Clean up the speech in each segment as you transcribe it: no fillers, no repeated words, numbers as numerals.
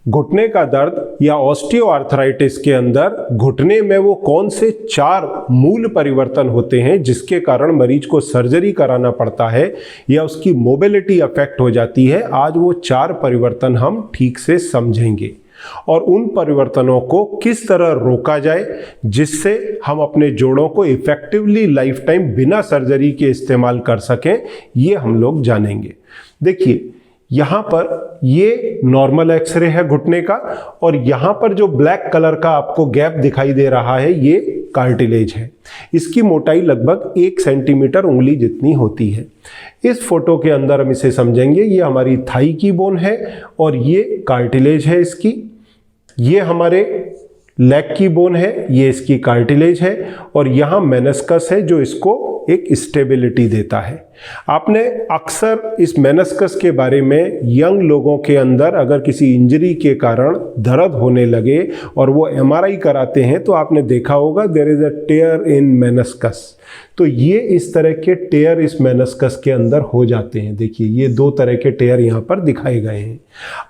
घुटने का दर्द या ऑस्टियोआर्थराइटिस के अंदर घुटने में वो कौन से 4 मूल परिवर्तन होते हैं जिसके कारण मरीज को सर्जरी कराना पड़ता है या उसकी मोबिलिटी अफेक्ट हो जाती है। आज वो 4 परिवर्तन हम ठीक से समझेंगे और उन परिवर्तनों को किस तरह रोका जाए जिससे हम अपने जोड़ों को इफेक्टिवली लाइफ टाइम बिना सर्जरी के इस्तेमाल कर सकें, ये हम लोग जानेंगे। देखिए, यहाँ पर ये नॉर्मल एक्सरे है घुटने का और यहाँ पर जो ब्लैक कलर का आपको गैप दिखाई दे रहा है ये कार्टिलेज है। इसकी मोटाई लगभग 1 सेंटीमीटर उंगली जितनी होती है। इस फोटो के अंदर हम इसे समझेंगे। ये हमारी थाई की बोन है और ये कार्टिलेज है इसकी। ये हमारे लेग की बोन है, ये इसकी कार्टिलेज है और यहाँ मेनिस्कस है जो इसको एक स्टेबिलिटी देता है। आपने अक्सर इस मेनिस्कस के बारे में यंग लोगों के अंदर अगर किसी इंजरी के कारण दर्द होने लगे और वो एमआरआई कराते हैं तो आपने देखा होगा there is a tear in meniscus. तो ये इस तरह के टेयर इस मेनिस्कस के अंदर हो जाते हैं। देखिए, ये 2 तरह के टेयर यहाँ पर दिखाए गए हैं।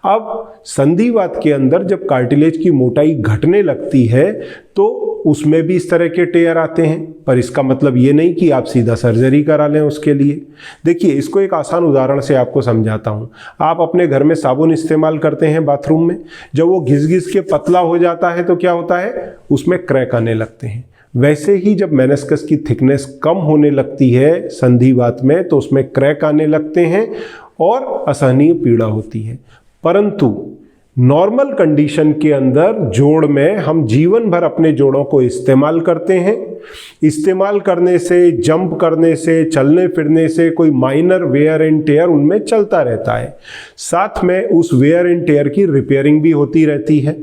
अब संधिवात के अंदर जब कार्टिलेज की मोटाई घटने लगती है तो उसमें भी इस तरह के टेयर आते हैं, पर इसका मतलब ये नहीं कि आप सीधा सर्जरी करा लें उसके लिए। देखिए, इसको एक आसान उदाहरण से आपको समझाता हूँ। आप अपने घर में साबुन इस्तेमाल करते हैं बाथरूम में, जब वो घिस घिस के पतला हो जाता है तो क्या होता है, उसमें क्रैक आने लगते हैं। वैसे ही जब मेनिस्कस की थिकनेस कम होने लगती है संधिवात में तो उसमें क्रैक आने लगते हैं और असहनीय पीड़ा होती है। परंतु नॉर्मल कंडीशन के अंदर जोड़ में हम जीवन भर अपने जोड़ों को इस्तेमाल करते हैं। इस्तेमाल करने से, जंप करने से, चलने फिरने से कोई माइनर वेयर एंड टेयर उनमें चलता रहता है। साथ में उस वेयर एंड टेयर की रिपेयरिंग भी होती रहती है।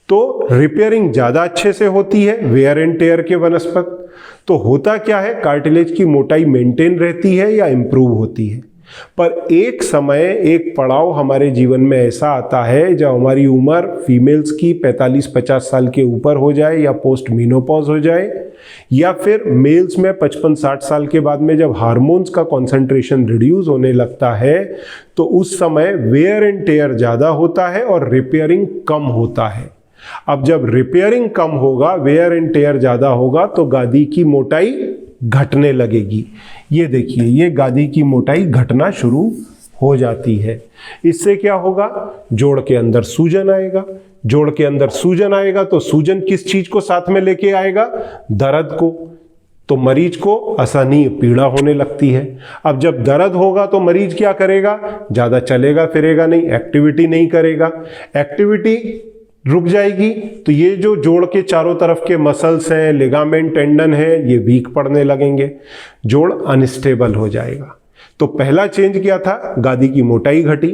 तो रिपेयरिंग ज़्यादा अच्छे से होती है वेयर एंड टेयर के बनस्पत। तो होता क्या है, कार्टिलेज की मोटाई मेंटेन रहती है या इंप्रूव होती है। पर एक समय, एक पड़ाव हमारे जीवन में ऐसा आता है जब हमारी उम्र फीमेल्स की 45-50 साल के ऊपर हो जाए या पोस्ट मीनोपॉज हो जाए, या फिर मेल्स में 55-60 साल के बाद में जब हार्मोन्स का कॉन्सेंट्रेशन रिड्यूस होने लगता है तो उस समय वेयर एंड टेयर ज़्यादा होता है और रिपेयरिंग कम होता है। अब जब रिपेयरिंग कम होगा, वेयर एंड टेयर ज़्यादा होगा तो गादी की मोटाई घटने लगेगी। ये देखिए, ये गादी की मोटाई घटना शुरू हो जाती है। इससे क्या होगा, जोड़ के अंदर सूजन आएगा। जोड़ के अंदर सूजन आएगा तो सूजन किस चीज को साथ में लेके आएगा, दर्द को। तो मरीज को असहनीय पीड़ा होने लगती है। अब जब दर्द होगा तो मरीज क्या करेगा, ज़्यादा चलेगा फिरेगा नहीं, एक्टिविटी नहीं करेगा। एक्टिविटी रुक जाएगी तो ये जो जोड़ के चारों तरफ के मसल्स हैं, लिगामेंट, टेंडन है, ये वीक पड़ने लगेंगे, जोड़ अनस्टेबल हो जाएगा। तो पहला चेंज क्या था, गादी की मोटाई घटी।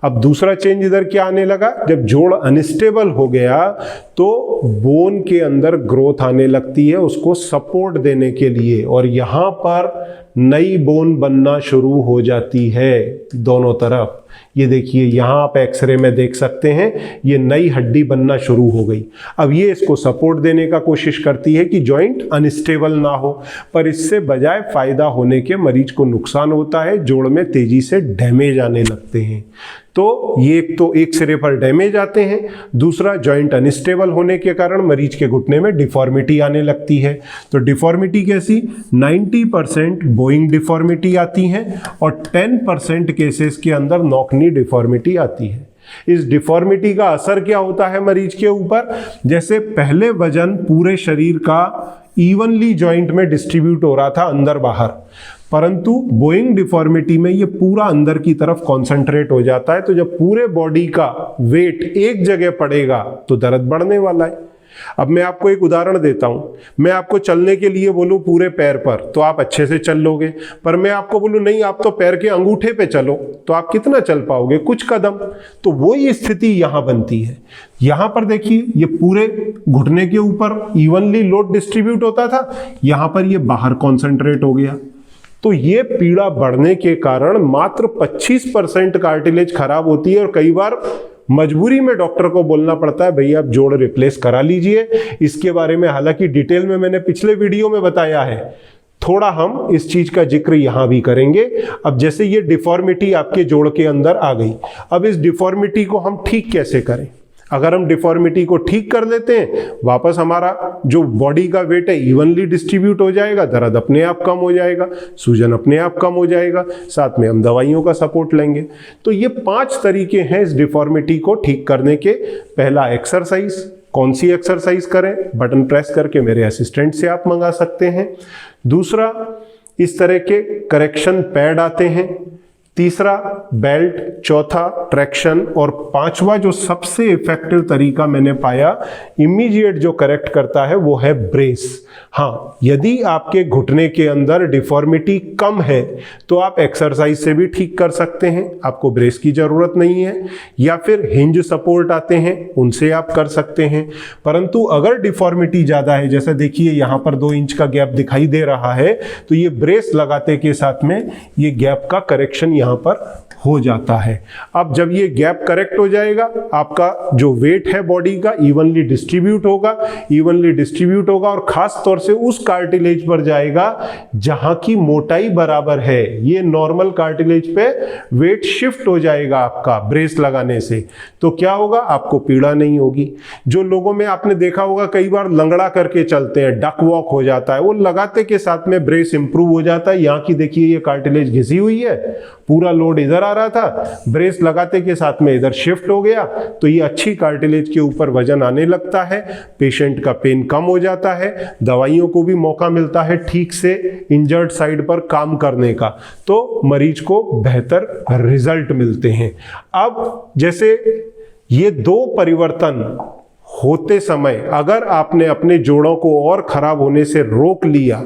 अब दूसरा चेंज इधर क्या आने लगा, जब जोड़ अनस्टेबल हो गया तो बोन के अंदर ग्रोथ आने लगती है उसको सपोर्ट देने के लिए, और यहाँ पर नई बोन बनना शुरू हो जाती है दोनों तरफ। ये देखिए, यहाँ आप एक्सरे में देख सकते हैं ये नई हड्डी बनना शुरू हो गई। अब ये इसको सपोर्ट देने का कोशिश करती है कि जॉइंट अनस्टेबल ना हो, पर इससे बजाय फायदा होने के मरीज को नुकसान होता है, जोड़ में तेजी से डैमेज आने लगते हैं। तो ये एक सिरे पर डैमेज आते हैं, दूसरा जॉइंट अनस्टेबल होने के कारण मरीज के घुटने में डिफॉर्मिटी आने लगती है। तो डिफॉर्मिटी कैसी, 90% बोइंग डिफॉर्मिटी आती है और 10% केसेस के अंदर नॉक-नी डिफॉर्मिटी आती है। इस डिफॉर्मिटी का असर क्या होता है मरीज के ऊपर, जैसे पहले वजन पूरे शरीर का इवनली जॉइंट में डिस्ट्रीब्यूट हो रहा था अंदर बाहर, परंतु बोइंग डिफॉर्मिटी में ये पूरा अंदर की तरफ कॉन्सेंट्रेट हो जाता है। तो जब पूरे बॉडी का वेट एक जगह पड़ेगा तो दर्द बढ़ने वाला है। अब मैं आपको एक उदाहरण देता हूं। मैं आपको चलने के लिए बोलूं पूरे पैर पर तो आप अच्छे से चल लोगे, पर मैं आपको बोलूं नहीं आप तो पैर के अंगूठे पे चलो, तो आप कितना चल पाओगे, कुछ कदम। तो वही स्थिति यहां बनती है। यहां पर देखिए, ये पूरे घुटने के ऊपर इवनली लोड डिस्ट्रीब्यूट होता था, यहां पर ये बाहर कॉन्सेंट्रेट हो गया। तो ये पीड़ा बढ़ने के कारण मात्र 25% कार्टिलेज खराब होती है और कई बार मजबूरी में डॉक्टर को बोलना पड़ता है भैया आप जोड़ रिप्लेस करा लीजिए। इसके बारे में हालांकि डिटेल में मैंने पिछले वीडियो में बताया है, थोड़ा हम इस चीज का जिक्र यहां भी करेंगे। अब जैसे ये डिफॉर्मिटी आपके जोड़ के अंदर आ गई, अब इस डिफॉर्मिटी को हम ठीक कैसे करें? अगर हम डिफॉर्मिटी को ठीक कर लेते हैं, वापस हमारा जो बॉडी का वेट है इवनली डिस्ट्रीब्यूट हो जाएगा, दर्द अपने आप कम हो जाएगा, सूजन अपने आप कम हो जाएगा, साथ में हम दवाइयों का सपोर्ट लेंगे। तो ये 5 तरीके हैं इस डिफॉर्मिटी को ठीक करने के। पहला, एक्सरसाइज। कौन सी एक्सरसाइज करें? बटन प्रेस करके मेरे असिस्टेंट से आप मंगा सकते हैं। दूसरा, इस तरह के करेक्शन पैड आते हैं। तीसरा, बेल्ट। चौथा, ट्रैक्शन। और पांचवा जो सबसे इफेक्टिव तरीका मैंने पाया इमीडिएट जो करेक्ट करता है वो है ब्रेस। हाँ, यदि आपके घुटने के अंदर डिफॉर्मिटी कम है तो आप एक्सरसाइज से भी ठीक कर सकते हैं, आपको ब्रेस की जरूरत नहीं है। या फिर हिंज सपोर्ट आते हैं, उनसे आप कर सकते हैं। परंतु अगर डिफॉर्मिटी ज्यादा है, जैसे देखिए यहां पर 2 इंच का गैप दिखाई दे रहा है, तो ये ब्रेस लगाते के साथ में ये गैप का करेक्शन यहां पर हो जाता है। अब जब ये गैप करेक्ट हो जाएगा, आपका जो वेट है बॉडी का इवनली डिस्ट्रीब्यूट होगा और खास तौर से उस कार्टिलेज पर जाएगा जहां की मोटाई बराबर है। ये नॉर्मल कार्टिलेज पे वेट शिफ्ट हो जाएगा आपका ब्रेस लगाने से। तो क्या होगा? आपको पीड़ा नहीं होगी। जो लोगों में आपने देखा होगा कई बार लंगड़ा करके चलते हैं, डक वॉक हो जाता है, वो लगाते के साथ में ब्रेस इंप्रूव हो जाता है। यहाँ की देखिए ये कार्टिलेज घिसी हुई है, पूरा लोड इधर आ रहा था, ब्रेस लगाते के साथ में इधर शिफ्ट हो गया, तो ये अच्छी कार्टिलेज के ऊपर वजन आने लगता है, पेशेंट का पेन कम हो जाता है, दवाइयों को भी मौका मिलता है ठीक से इंजर्ड साइड पर काम करने का, तो मरीज को बेहतर रिजल्ट मिलते हैं। अब जैसे ये 2 परिवर्तन होते समय अगर आपने अपने जोड़ों को और खराब होने से रोक लिया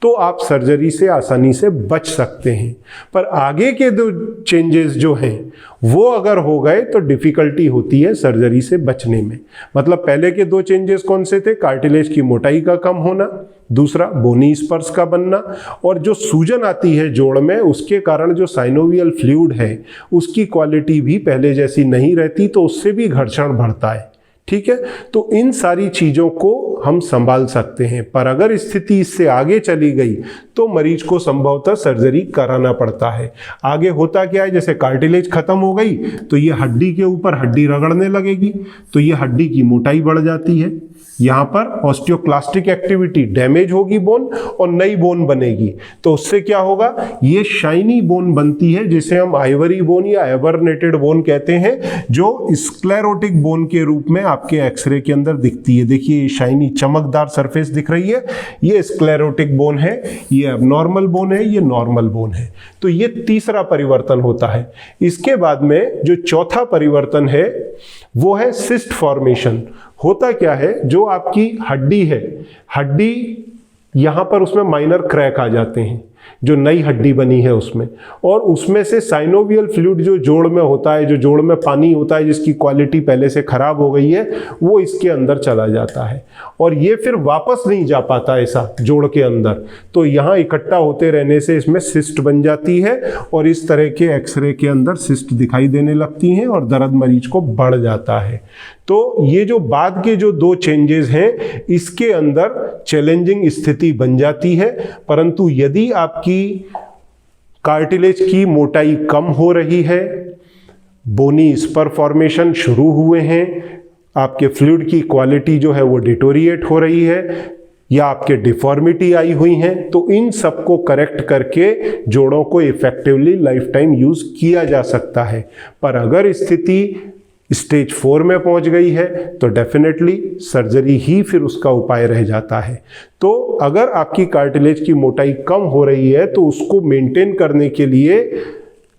तो आप सर्जरी से आसानी से बच सकते हैं। पर आगे के 2 चेंजेस जो हैं वो अगर हो गए तो डिफिकल्टी होती है सर्जरी से बचने में। मतलब पहले के 2 चेंजेस कौन से थे? कार्टिलेज की मोटाई का कम होना, दूसरा बोनी स्पर्श का बनना, और जो सूजन आती है जोड़ में उसके कारण जो साइनोवियल फ्लूइड है उसकी क्वालिटी भी पहले जैसी नहीं रहती, तो उससे भी घर्षण बढ़ता है। ठीक है, तो इन सारी चीजों को हम संभाल सकते हैं। पर अगर स्थिति इससे आगे चली गई तो मरीज को संभवतः सर्जरी कराना पड़ता है। आगे होता क्या है, जैसे कार्टिलेज खत्म हो गई तो ये हड्डी के ऊपर हड्डी रगड़ने लगेगी, तो ये हड्डी की मोटाई बढ़ जाती है, यहाँ पर ऑस्टियोक्लास्टिक एक्टिविटी, डैमेज होगी बोन और नई बोन बनेगी। तो उससे क्या होगा, ये शाइनी बोन बनती है जिसे हम आइवरी बोन या एबरनेटेड बोन कहते हैं, जो स्क्लेरोटिक बोन के रूप में आपके एक्सरे के अंदर दिखती है। देखिए ये शाइनी चमकदार सरफेस दिख रही है, ये स्क्लेरोटिक बोन है, ये एबनॉर्मल बोन है, ये नॉर्मल बोन है। तो ये तीसरा परिवर्तन होता है। इसके बाद में जो चौथा परिवर्तन है वो है सिस्ट फॉर्मेशन। होता क्या है, जो आपकी हड्डी है, हड्डी यहां पर उसमें माइनर क्रैक आ जाते हैं, जो नई हड्डी बनी है उसमें, और उसमें से साइनोवियल फ्लूइड जो जोड़ में होता है, जो जोड़ में पानी होता है जिसकी क्वालिटी पहले से खराब हो गई है, वो इसके अंदर चला जाता है और ये फिर वापस नहीं जा पाता ऐसा जोड़ के अंदर। तो यहाँ इकट्ठा होते रहने से इसमें सिस्ट बन जाती है और इस तरह के एक्सरे के अंदर सिस्ट दिखाई देने लगती हैं और दर्द मरीज को बढ़ जाता है। तो ये जो बाद के जो 2 चेंजेस हैं इसके अंदर चैलेंजिंग स्थिति बन जाती है। परंतु यदि आपकी कार्टिलेज की मोटाई कम हो रही है, बोनी स्पर फॉर्मेशन शुरू हुए हैं, आपके फ्लूइड की क्वालिटी जो है वो डिटोरिएट हो रही है, या आपके डिफॉर्मिटी आई हुई हैं, तो इन सबको करेक्ट करके जोड़ों को इफेक्टिवली लाइफ टाइम यूज किया जा सकता है। पर अगर स्थिति स्टेज 4 में पहुंच गई है तो डेफिनेटली सर्जरी ही फिर उसका उपाय रह जाता है। तो अगर आपकी कार्टिलेज की मोटाई कम हो रही है तो उसको मेंटेन करने के लिए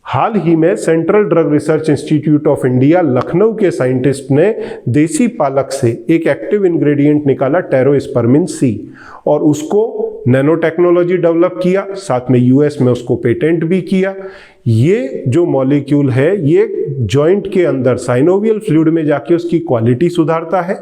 हाल ही में central drug research institute of India Lucknow के साइंटिस्ट ने देसी पालक से एक एक्टिव इंग्रेडिएंट निकाला, टेरोस्पर्मिन सी, और उसको नैनो टेक्नोलॉजी डेवलप किया, साथ में यूएस में उसको पेटेंट भी किया। ये जो मॉलिक्यूल है ये जॉइंट के अंदर साइनोवियल फ्लूइड में जाके उसकी क्वालिटी सुधारता है।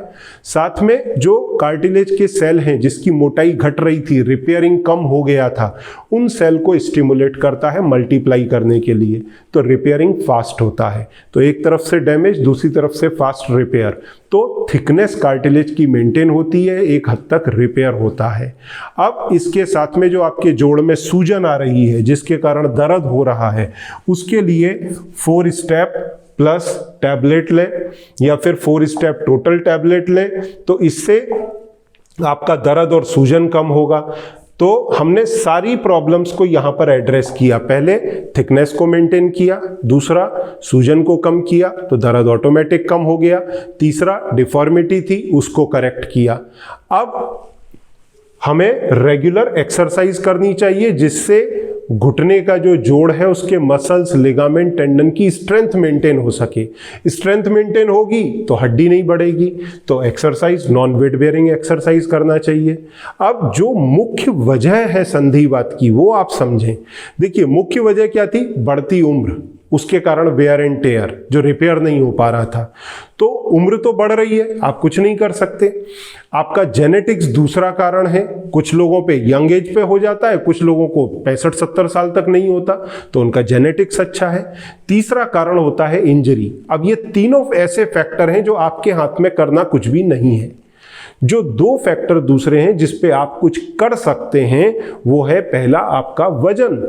साथ में जो कार्टिलेज के सेल हैं जिसकी मोटाई घट रही थी, रिपेयरिंग कम हो गया था, उन सेल को स्टिमुलेट करता है मल्टीप्लाई करने के लिए, तो रिपेयरिंग फास्ट होता है। तो एक तरफ से डैमेज, दूसरी तरफ से फास्ट रिपेयर, तो थिकनेस कार्टिलेज की मेंटेन होती है, एक हद तक रिपेयर होता है। अब इसके साथ में जो आपके जोड़ में सूजन आ रही है जिसके कारण दर्द हो रहा है, उसके लिए 4 स्टेप प्लस टैबलेट लें या फिर 4 स्टेप टोटल टैबलेट लें, तो इससे आपका दर्द और सूजन कम होगा। तो हमने सारी प्रॉब्लम्स को यहां पर एड्रेस किया। पहले थिकनेस को मेंटेन किया, दूसरा सूजन को कम किया तो दर्द ऑटोमेटिक कम हो गया, तीसरा डिफॉर्मिटी थी उसको करेक्ट किया। अब हमें रेगुलर एक्सरसाइज करनी चाहिए जिससे घुटने का जो जोड़ है उसके मसल्स, लिगामेंट, टेंडन की स्ट्रेंथ मेंटेन हो सके। स्ट्रेंथ मेंटेन होगी तो हड्डी नहीं बढ़ेगी, तो exercise, non weight bearing exercise करना चाहिए। अब जो मुख्य वजह है संधिवात की वो आप समझें। देखिए मुख्य वजह क्या थी? बढ़ती उम्र, उसके कारण वेयर एंड टेयर जो रिपेयर नहीं हो पा रहा था। तो उम्र तो बढ़ रही है, आप कुछ नहीं कर सकते। आपका जेनेटिक्स दूसरा कारण है, कुछ लोगों पे यंग एज पे हो जाता है, कुछ लोगों को 65-70 साल तक नहीं होता, तो उनका जेनेटिक्स अच्छा है। तीसरा कारण होता है इंजरी। अब ये तीनों ऐसे फैक्टर हैं जो आपके हाथ में करना कुछ भी नहीं है। जो 2 फैक्टर दूसरे हैं जिस पे आप कुछ कर सकते हैं वो है पहला आपका वजन।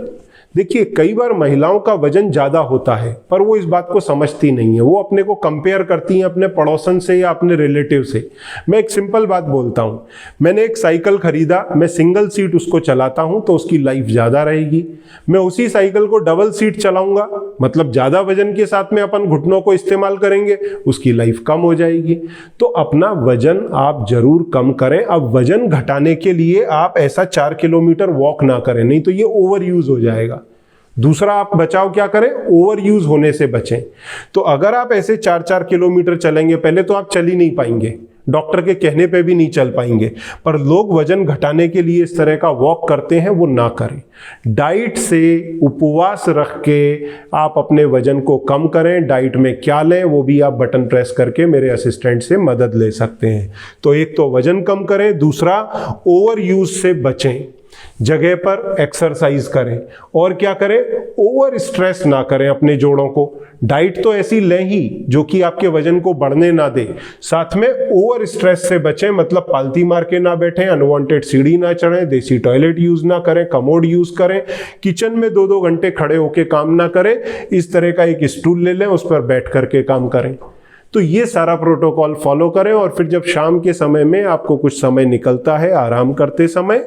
देखिए कई बार महिलाओं का वजन ज्यादा होता है पर वो इस बात को समझती नहीं है, वो अपने को कंपेयर करती हैं अपने पड़ोसन से या अपने रिलेटिव से। मैं एक सिंपल बात बोलता हूं, मैंने एक साइकिल खरीदा, मैं सिंगल सीट उसको चलाता हूं तो उसकी लाइफ ज्यादा रहेगी। मैं उसी साइकिल को डबल सीट चलाऊंगा, मतलब ज्यादा वजन के साथ में अपन घुटनों को इस्तेमाल करेंगे, उसकी लाइफ कम हो जाएगी। तो अपना वजन आप जरूर कम करें। अब वजन घटाने के लिए आप ऐसा 4 किलोमीटर वॉक ना करें, नहीं तो ये ओवर यूज हो जाएगा। दूसरा आप बचाव क्या करें? ओवर यूज होने से बचें। तो अगर आप ऐसे 4-4 किलोमीटर चलेंगे, पहले तो आप चल ही नहीं पाएंगे, डॉक्टर के कहने पे भी नहीं चल पाएंगे, पर लोग वजन घटाने के लिए इस तरह का वॉक करते हैं, वो ना करें। डाइट से, उपवास रख के आप अपने वजन को कम करें। डाइट में क्या लें वो भी आप बटन प्रेस करके मेरे असिस्टेंट से मदद ले सकते हैं। तो एक तो वजन कम करें, दूसरा ओवर यूज से बचें, जगह पर एक्सरसाइज करें, और क्या करें? ओवर स्ट्रेस ना करें अपने जोड़ों को। डाइट तो ऐसी लें ही जो कि आपके वजन को बढ़ने ना दे, साथ में ओवर स्ट्रेस से बचें, मतलब पालती मार के ना बैठें, अनवांटेड सीढ़ी ना चढ़ें, देसी टॉयलेट यूज ना करें, कमोड यूज करें, किचन में 2-2 घंटे खड़े होकर काम ना करें, इस तरह का एक स्टूल ले लें, उस पर बैठ करके काम करें। तो ये सारा प्रोटोकॉल फॉलो करें, और फिर जब शाम के समय में आपको कुछ समय निकलता है आराम करते समय,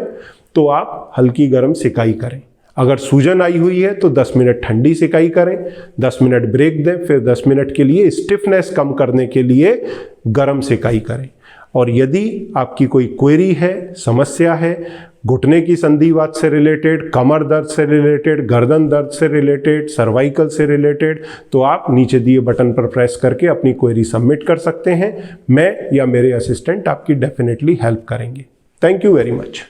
तो आप हल्की गर्म सिकाई करें। अगर सूजन आई हुई है तो 10 मिनट ठंडी सिकाई करें, 10 मिनट ब्रेक दें, फिर 10 मिनट के लिए स्टिफनेस कम करने के लिए गर्म सिकाई करें। और यदि आपकी कोई क्वेरी है, समस्या है, घुटने की संधिवात से रिलेटेड, कमर दर्द से रिलेटेड, गर्दन दर्द से रिलेटेड, सर्वाइकल से रिलेटेड, तो आप नीचे दिए बटन पर प्रेस करके अपनी क्वेरी सबमिट कर सकते हैं। मैं या मेरे असिस्टेंट आपकी डेफिनेटली हेल्प करेंगे। Thank you very much.